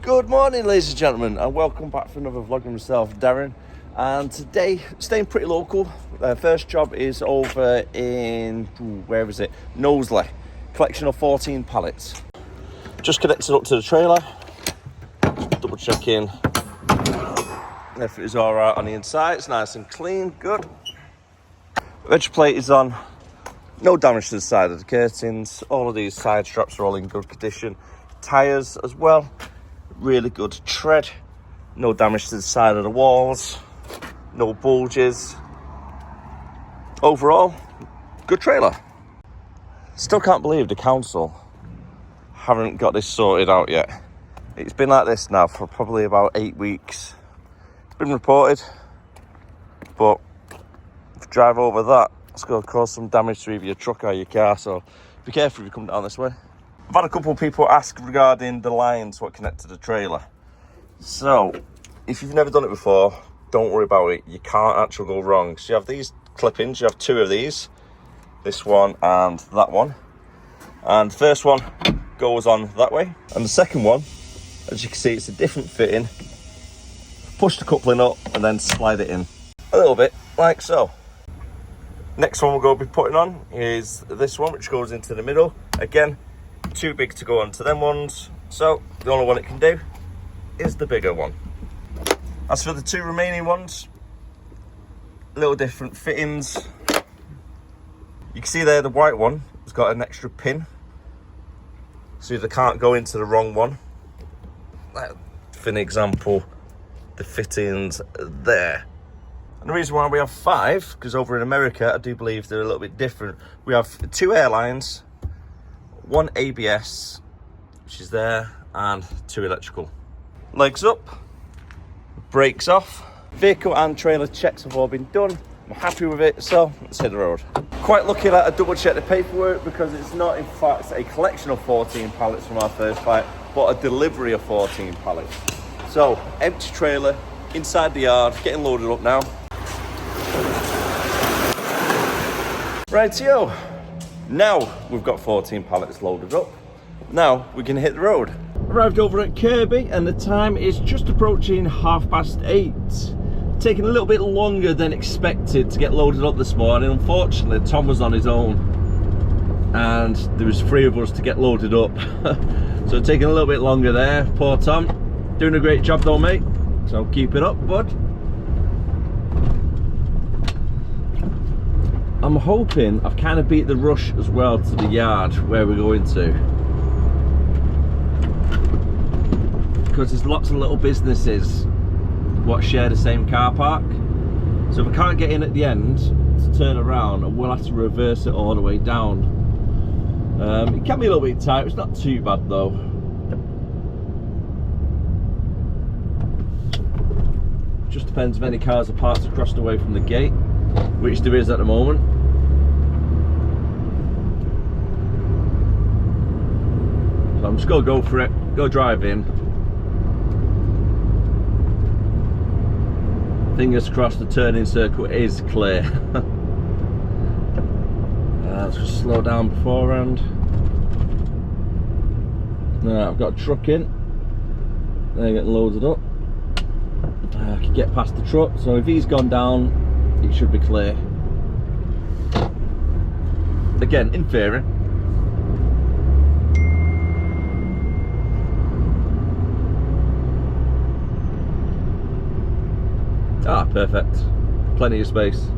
Good morning, ladies and gentlemen, and welcome back for another vlog of myself, Darren. And today, staying pretty local. First job is over in, where is it? Knowsley. Collection of 14 pallets. Just connected up to the trailer. Double checking if it is all right on the inside. It's nice and clean, good. Veg plate is on. No damage to the side of the curtains. All of these side straps are all in good condition. Tyres as well. Really good tread, no damage to the side of the walls, no bulges. Overall, good trailer. Still can't believe the council haven't got this sorted out yet. It's been like this now for probably about 8 weeks. It's been reported, but if you drive over that, it's going to cause some damage to either your truck or your car, so be careful if you come down this way. I've had a couple of people ask regarding the lines what connect to the trailer. So, if you've never done it before, don't worry about it. You can't actually go wrong. So you have these clippings, you have 2 of these. This one and that one. And the first one goes on that way. And the second one, as you can see, it's a different fitting. Push the coupling up and then slide it in. A little bit, like so. Next one we're going to be putting on is this one, which goes into the middle. Again, too big to go onto them ones, so the only one it can do is the bigger one. As for the 2 remaining ones, little different fittings. You can see there the white one has got an extra pin, so they can't go into the wrong one. For an example, the fittings there. And the reason why we have 5, because over in America I do believe they're a little bit different. We have 2 airlines, 1 ABS, which is there, and 2 electrical. Legs up, brakes off. Vehicle and trailer checks have all been done. I'm happy with it, so let's hit the road. Quite lucky that I double checked the paperwork, because it's not in fact a collection of 14 pallets from our first flight, but a delivery of 14 pallets. So, empty trailer, inside the yard, getting loaded up now. Rightio. Now we've got 14 pallets loaded up. Now we can hit the road. Arrived over at Kirby and the time is just approaching 8:30. Taking a little bit longer than expected to get loaded up this morning. Unfortunately, Tom was on his own and there was 3 of us to get loaded up. So taking a little bit longer there. Poor Tom. Doing a great job though, mate. So keep it up, bud. I'm hoping I've kind of beat the rush as well to the yard where we're going to, because there's lots of little businesses what share the same car park. So if I can't get in at the end to turn around, I will have to reverse it all the way down. It can be a little bit tight, it's not too bad though. Just depends if any cars are parked across the way from the gate, which there is at the moment. So I'm just gonna go for it, go drive in. Fingers crossed the turning circle is clear. Let's just slow down beforehand. Now I've got a truck in, they're getting loaded up. I can get past the truck, so if he's gone down, it should be clear. Again, in theory. Ah, perfect. Plenty of space.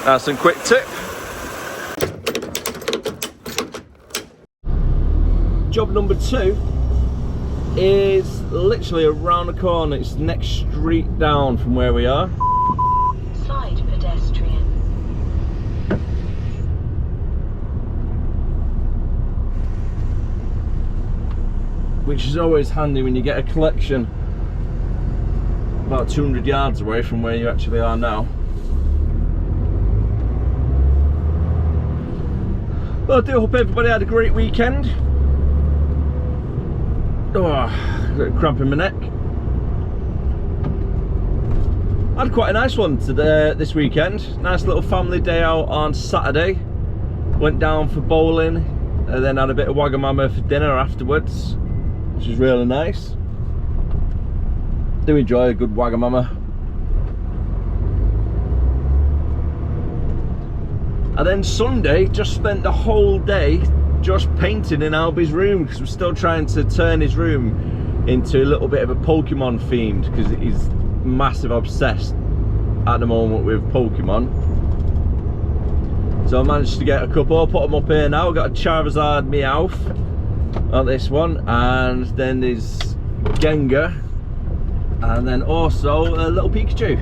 That's a quick tip. Job number 2 is literally around the corner. It's the next street down from where we are. Side pedestrian. which is always handy when you get a collection about 200 yards away from where you actually are now. Well, I do hope everybody had a great weekend. Oh, a bit of cramp in my neck. I had quite a nice one today, this weekend. Nice little family day out on Saturday. Went down for bowling and then had a bit of Wagamama for dinner afterwards, which was really nice. Do enjoy a good Wagamama. And then Sunday, just spent the whole day just painting in Albie's room, because we're still trying to turn his room into a little bit of a Pokemon themed, because he's massive obsessed at the moment with Pokemon. So I managed to get a couple, put them up here now. I've got a Charizard Meowth on this one, and then there's Gengar, and then also a little Pikachu.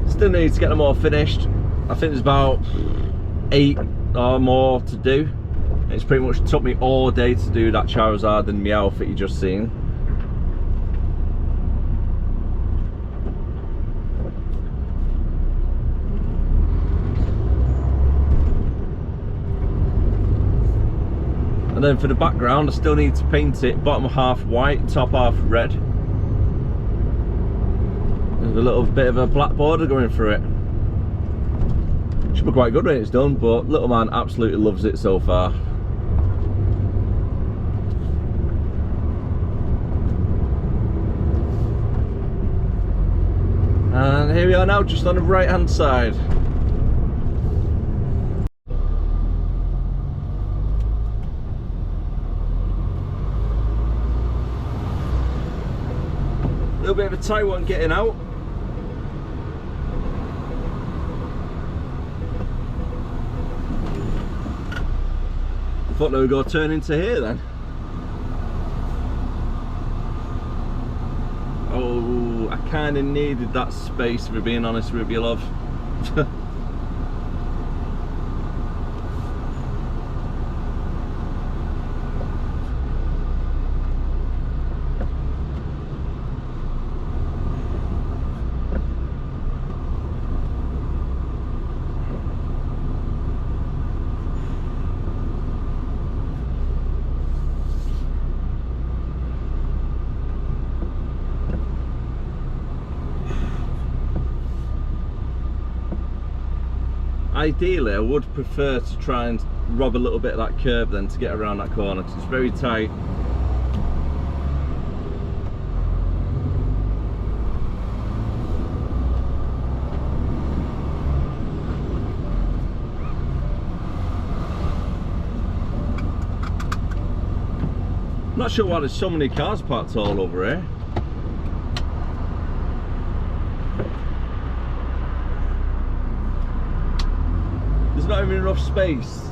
Still need to get them all finished. I think there's about 8 or more to do. It's pretty much took me all day to do that Charizard and Meowth that you just seen. And then for the background, I still need to paint it bottom half white, top half red. There's a little bit of a black border going through it. Should be quite good when it's done, but little man absolutely loves it so far. And here we are now, just on the right hand side. A little bit of a tight one getting out. I thought they would go turn into here then. Oh, I kind of needed that space, if we're being honest with you, love. Ideally, I would prefer to try and rob a little bit of that curb then to get around that corner, because it's very tight. Not sure why there's so many cars parked all over here. Not even enough space.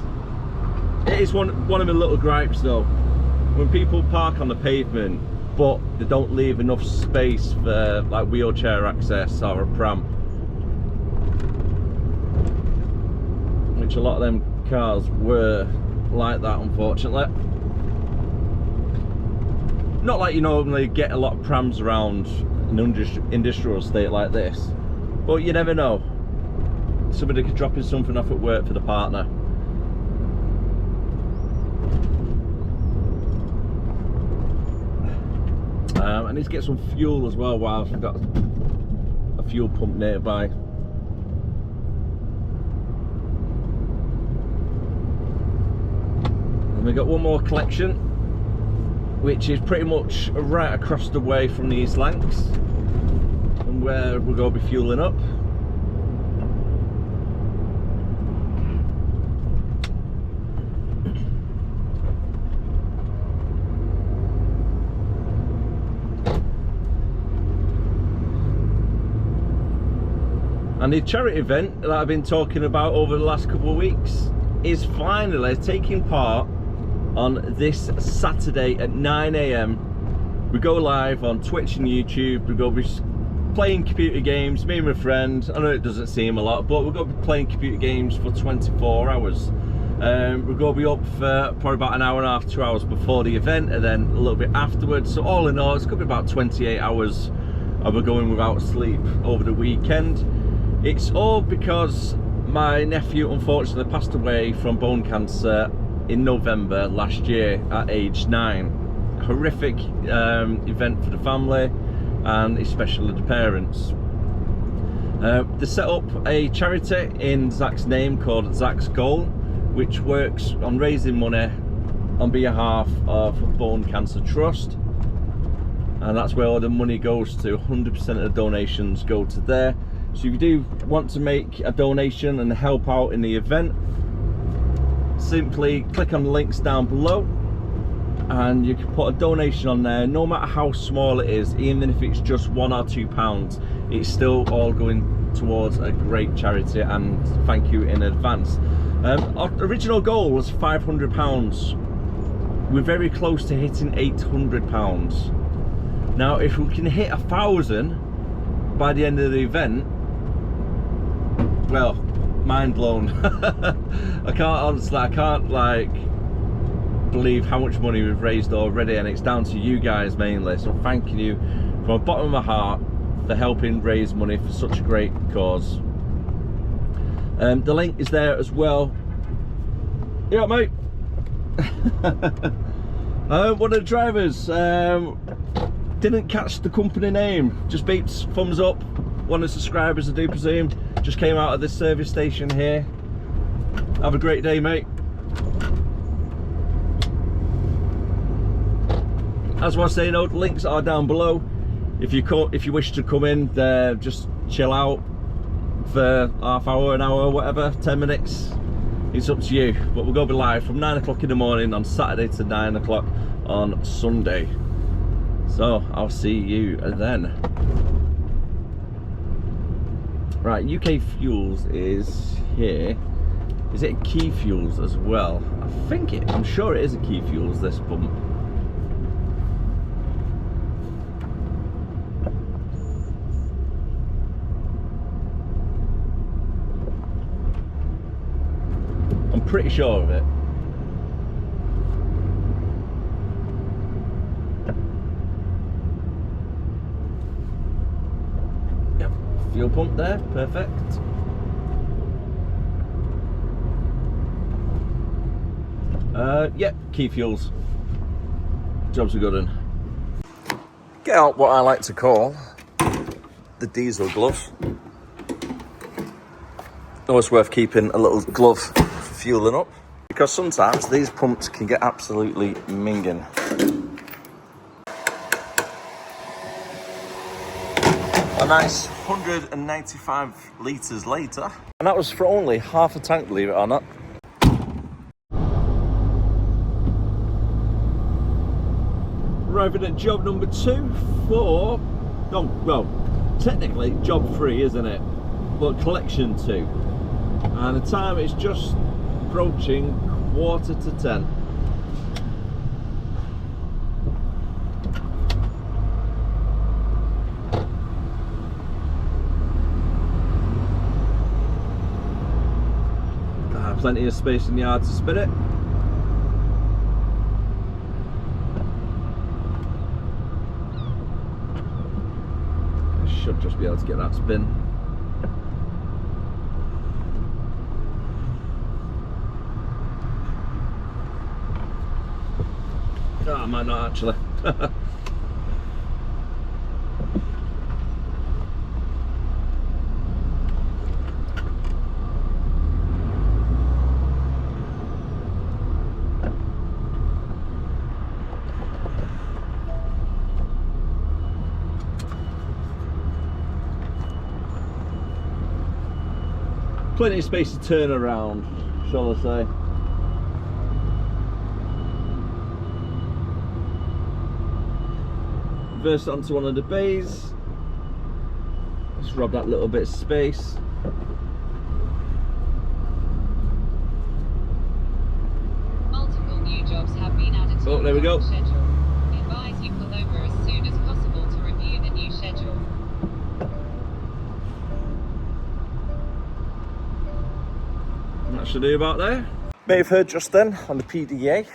It is one of my little gripes though, when people park on the pavement but they don't leave enough space for like wheelchair access or a pram, which a lot of them cars were like that, unfortunately. Not like you normally get a lot of prams around an industrial estate like this, but you never know. Somebody could drop in something off at work for the partner. I need to get some fuel as well whilst I've got a fuel pump nearby. And we've got one more collection, which is pretty much right across the way from the East Lancs, and where we're going to be fueling up. And the charity event that I've been talking about over the last couple of weeks is finally taking part on this Saturday at 9 AM. We go live on Twitch and YouTube. We're going to be playing computer games, me and my friend. I know it doesn't seem a lot, but we're going to be playing computer games for 24 hours. We're going to be up for probably about an hour and a half, 2 hours before the event, and then a little bit afterwards. So all in all, it's going to be about 28 hours of we're going without sleep over the weekend. It's all because my nephew unfortunately passed away from bone cancer in November last year at age 9. Horrific event for the family, and especially the parents. They set up a charity in Zach's name called Zach's Goal, which works on raising money on behalf of Bone Cancer Trust, and that's where all the money goes to. 100% of the donations go to there. So if you do want to make a donation and help out in the event, simply click on the links down below and you can put a donation on there. No matter how small it is, even if it's just £1 or £2, it's still all going towards a great charity, and thank you in advance. Our original goal was £500. We're very close to hitting £800. Now if we can hit 1,000 by the end of the event, well, mind blown. I can't like believe how much money we've raised already, and it's down to you guys mainly. So thanking you from the bottom of my heart for helping raise money for such a great cause. The link is there as well. Yeah, mate. One of the drivers didn't catch the company name, just beeps thumbs up. One of the subscribers, I do presume, just came out of this service station here. Have a great day, mate. As I was saying, the links are down below. If you wish to come in, just chill out for half hour, an hour, whatever, 10 minutes. It's up to you. But we're going to be live from 9 o'clock in the morning on Saturday to 9 o'clock on Sunday. So I'll see you then. Right, UK Fuels is here. Is it Key Fuels as well? I'm sure it is a Key Fuels, this pump. I'm pretty sure of it. Yep, fuel pump there, perfect. Yep, Key Fuels. Jobs are good one. Get out what I like to call the diesel glove. Always worth keeping a little glove for fueling up, because sometimes these pumps can get absolutely minging. A nice 195 litres later, and that was for only half a tank, believe it or not. Arriving at job number 2 for, well, technically job 3, isn't it? But collection 2. And the time is just approaching 9:45. Plenty of space in the yard to spin it. I should just be able to get that spin. Oh, I might not actually. Plenty of space to turn around, shall I say. Reverse onto one of the bays. Just rob that little bit of space. Multiple new jobs have been added to there we go. the schedule. We advise you pull over as soon as possible to review the new schedule. That should do about there. May have heard just then on the PDA,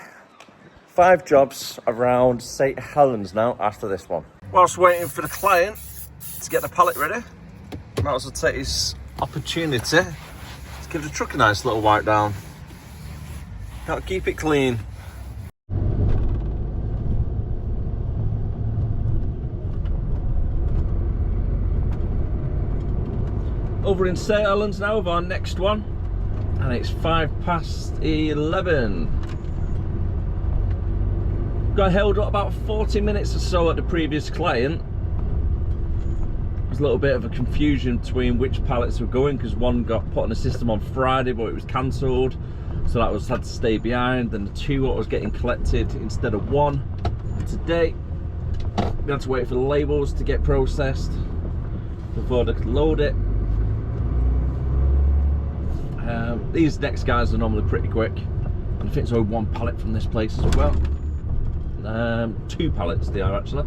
5 jobs around St Helens now after this one. Whilst waiting for the client to get the pallet ready, might as well take this opportunity to give the truck a nice little wipe down. Gotta keep it clean. Over in St Helens now with our next one, and it's 11:05. Got held up about 40 minutes or so at the previous client. There's a little bit of a confusion between which pallets were going, because one got put on the system on Friday but it was cancelled, so that had to stay behind. Then the 2 was getting collected instead of 1 today. We had to wait for the labels to get processed before they could load it. These next guys are normally pretty quick, and I think there's only 1 pallet from this place as well. 2 pallets they are actually,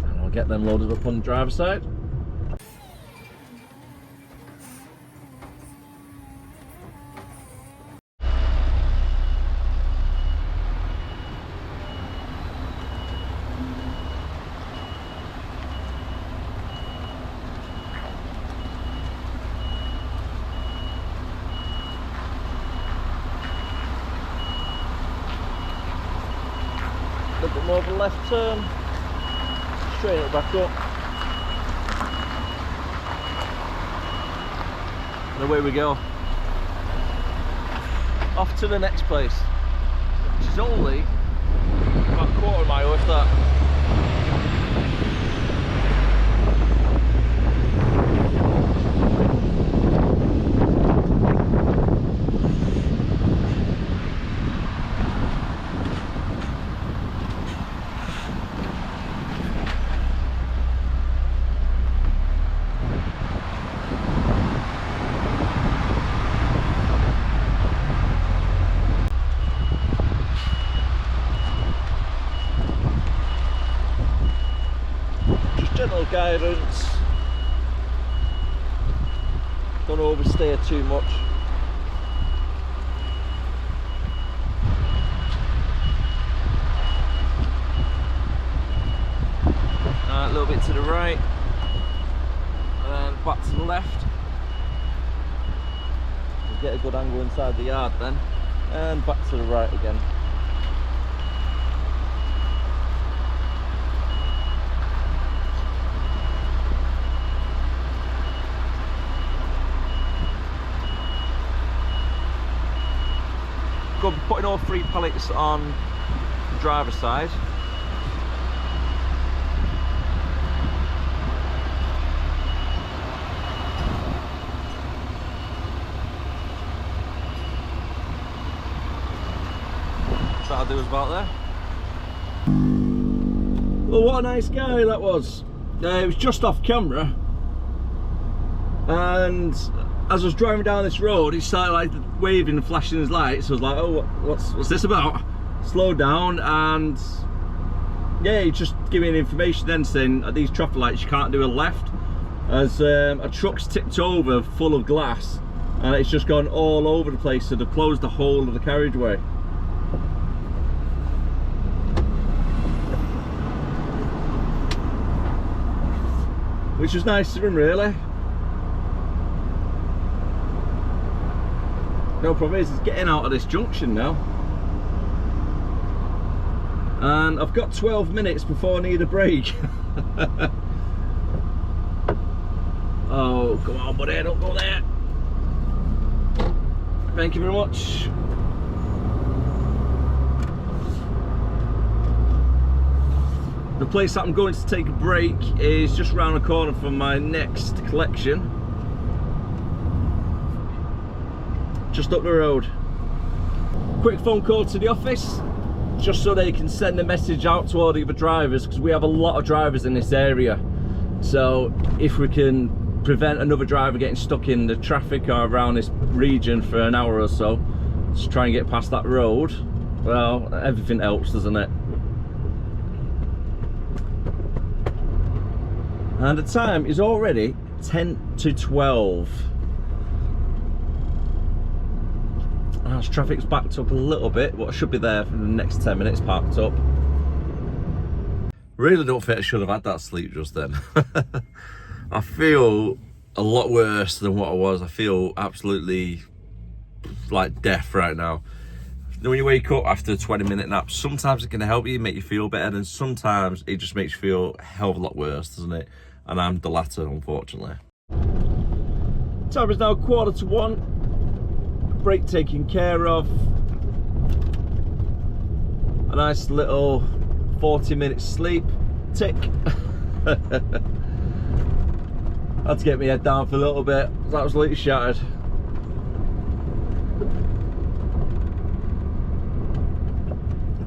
and I'll get them loaded up on the driver's side. A little bit more of a left turn, straighten it back up, and away we go. Off to the next place, which is only about a quarter of a mile, if that. Gentle guidance, don't oversteer too much. A little bit to the right, and then back to the left. We'll get a good angle inside the yard then, and back to the right again. Go putting all 3 pallets on the driver's side. That'll do us about there. Well, what a nice guy that was. It was just off camera, and as I was driving down this road, he started like waving and flashing his lights. So I was like, oh, what's this about? Slowed down, and yeah, he just gave me information then saying at these traffic lights you can't do a left, as a truck's tipped over full of glass and it's just gone all over the place, so they've closed the whole of the carriageway. Which was nice of him, really. No problem is, it's getting out of this junction now. And I've got 12 minutes before I need a break. Oh, come on, buddy, don't go there. Thank you very much. The place that I'm going to take a break is just round the corner from my next collection. Just up the road. Quick phone call to the office, just so they can send a message out to all the other drivers, because we have a lot of drivers in this area. So if we can prevent another driver getting stuck in the traffic or around this region for an hour or so, just try and get past that road, well, everything helps, doesn't it? And the time is already 10 to 12. As traffic's backed up a little bit, but I should be there for the next 10 minutes parked up. Really don't think I should have had that sleep just then. I feel a lot worse than what I was. I feel absolutely like death right now. When you wake up after a 20-minute nap, sometimes it can help you, make you feel better, and sometimes it just makes you feel a hell of a lot worse, doesn't it? And I'm the latter, unfortunately. Time is now 1:45. Break taken care of. A nice little 40-minute sleep. Tick. Had to get my head down for a little bit. I was absolutely shattered.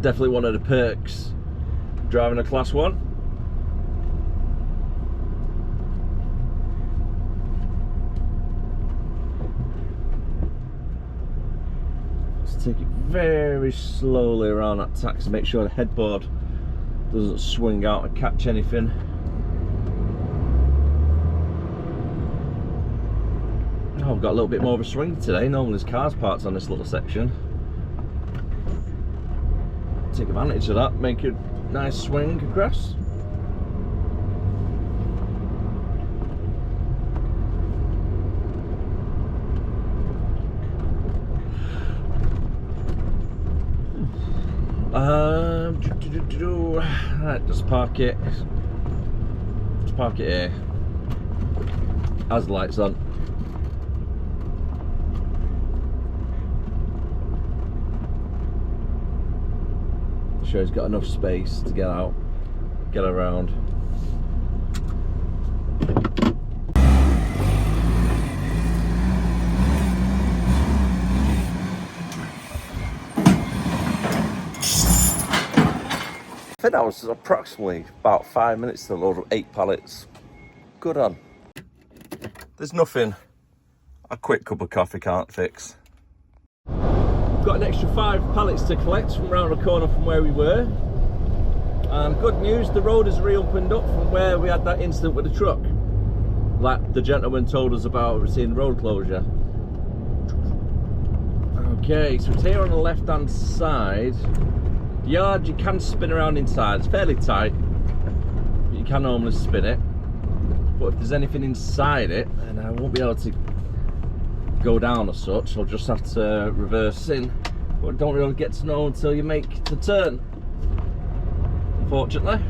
Definitely one of the perks driving a class 1. Just take it very slowly around that tack to make sure the headboard doesn't swing out and catch anything. Oh, I've got a little bit more of a swing today. Normally there's cars parked on this little section. Take advantage of that, make a nice swing across. Right, just park it. Just park it here. Has the lights on. Sure he's got enough space to get out, get around. I think that was approximately about 5 minutes to load up 8 pallets. Good on. There's nothing a quick cup of coffee can't fix. Got an extra 5 pallets to collect from round the corner from where we were. And good news, the road has reopened up from where we had that incident with the truck. Like the gentleman told us about seeing road closure. Okay, so it's here on the left hand side. The yard, you can spin around inside, it's fairly tight. But you can normally spin it. But if there's anything inside it, then I won't be able to go down as such. I'll just have to reverse in, but don't really get to know until you make the turn, unfortunately.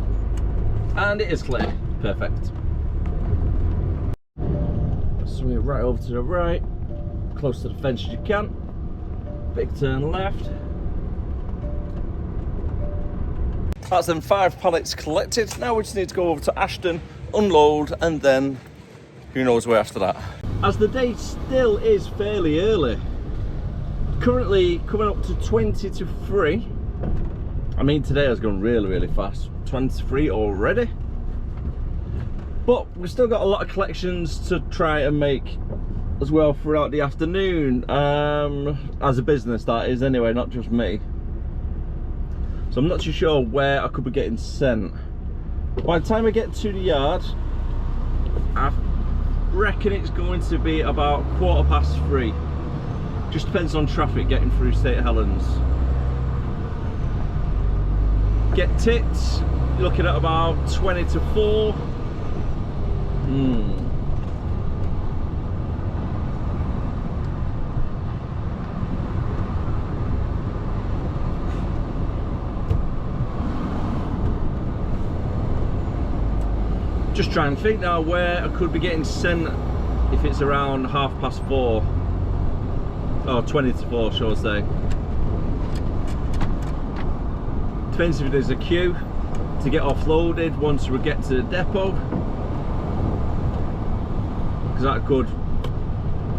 And it is clear. Perfect. Swing it right over to the right, close to the fence as you can. Big turn left. That's them 5 pallets collected. Now we just need to go over to Ashton, unload, and then who knows where after that. As the day still is fairly early, currently coming up to 20 to 3. I mean, today has gone really fast. 23 already. But we've still got a lot of collections to try and make as well throughout the afternoon. As a business, that is, anyway, not just me. So I'm not too sure where I could be getting sent. By the time I get to the yard, I reckon it's going to be about 3:15. Just depends on traffic getting through St Helens. Get tits, you're looking at about 20 to 4. Just try and think now where I could be getting sent if it's around 4:30. Or 20 to 4, shall I say. Depends if there's a queue to get offloaded once we get to the depot, because that could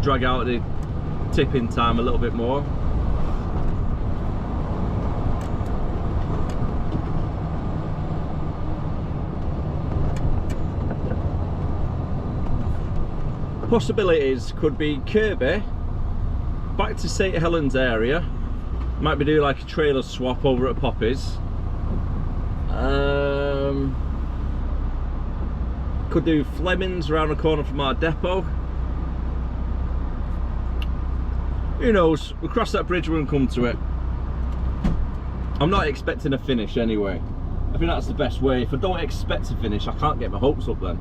drag out the tipping time a little bit more. Possibilities could be Kirby, back to St Helens area, might be doing like a trailer swap over at Poppy's. Could do Fleming's around the corner from our depot, who knows? We'll cross that bridge when we come to it. I'm not expecting a finish anyway. I think that's the best way. If I don't expect to finish, I can't get my hopes up then.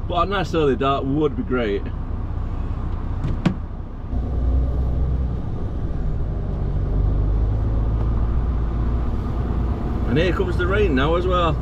But a nice early dart would be great. And here comes the rain now as well.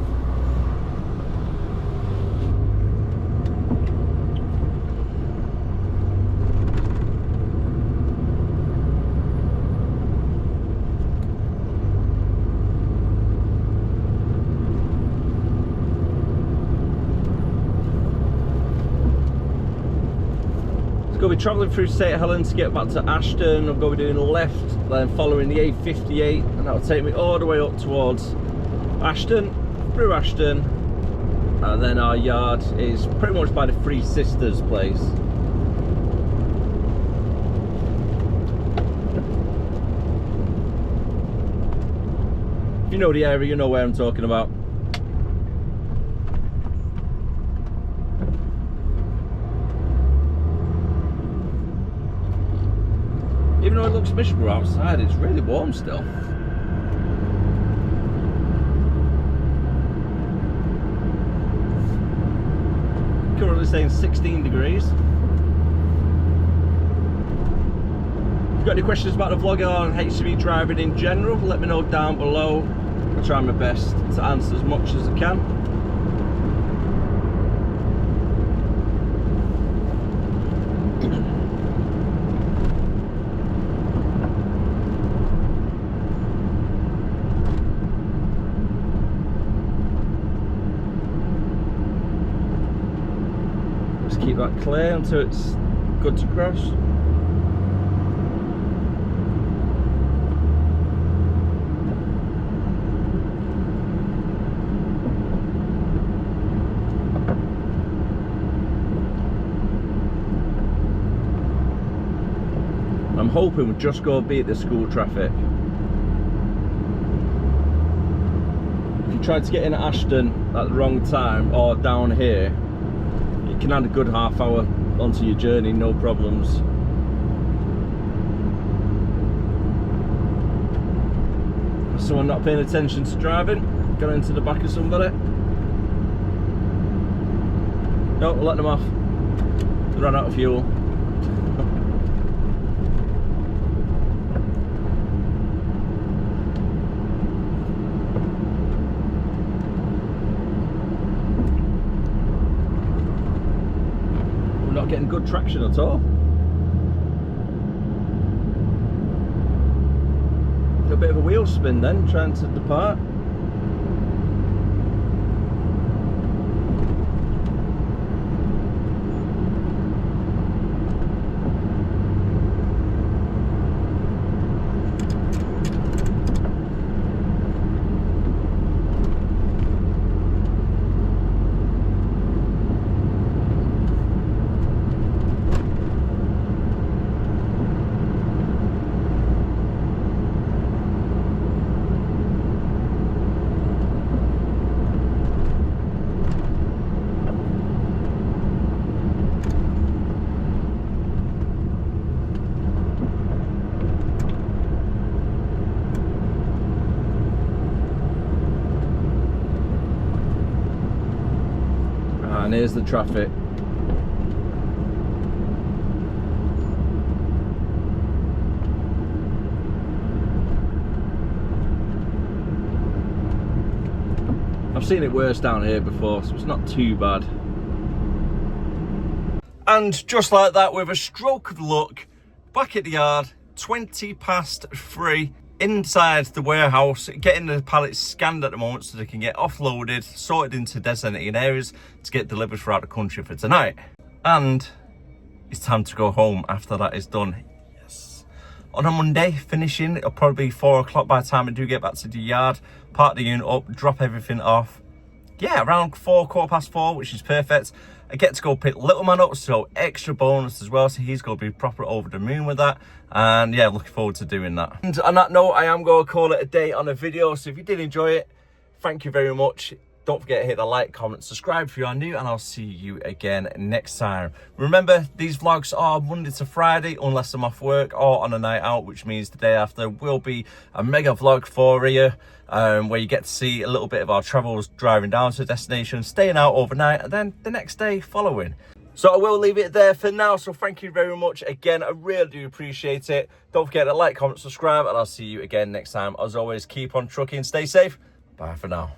Going to be travelling through St Helens to get back to Ashton. I'm going to be doing a left, then following the A58, and that'll take me all the way up towards Ashton, through Ashton, and then our yard is pretty much by the Three Sisters place. If you know the area, you know where I'm talking about. Even though it looks miserable outside, it's really warm still. Currently saying 16 degrees. If you've got any questions about the vlog or HCV driving in general, let me know down below. I'll try my best to answer as much as I can. Keep that clear until it's good to cross. I'm hoping we'll just go beat the school traffic. If you tried to get in at Ashton at the wrong time or down here, you can add a good half hour onto your journey, no problems. Someone not paying attention to driving, got into the back of somebody. No, we'll let them off. They ran out of fuel. Getting good traction at all. A bit of a wheel spin then, trying to depart. And here's the traffic. I've seen it worse down here before, so it's not too bad. And just like that, with a stroke of luck, back at the yard, 3:20, inside the warehouse, getting the pallets scanned at the moment so they can get offloaded, sorted into designated areas to get delivered throughout the country for tonight. And it's time to go home after that is done. Yes. On a Monday, finishing, it'll probably be 4 o'clock by the time I do get back to the yard, park the unit up, drop everything off. Yeah, around 4:15, which is perfect. I get to go pick little man up, so extra bonus as well, so he's going to be proper over the moon with that. And yeah, looking forward to doing that. And on that note, I am going to call it a day on a video, so if you did enjoy it, thank you very much. Don't forget to hit the like, comment, subscribe if you are new, and I'll see you again next time. Remember, these vlogs are Monday to Friday, unless I'm off work or on a night out, which means the day after will be a mega vlog for you, where you get to see a little bit of our travels driving down to the destination, staying out overnight, and then the next day following. So I will leave it there for now. So thank you very much again. I really do appreciate it. Don't forget to like, comment, subscribe, and I'll see you again next time. As always, keep on trucking, stay safe. Bye for now.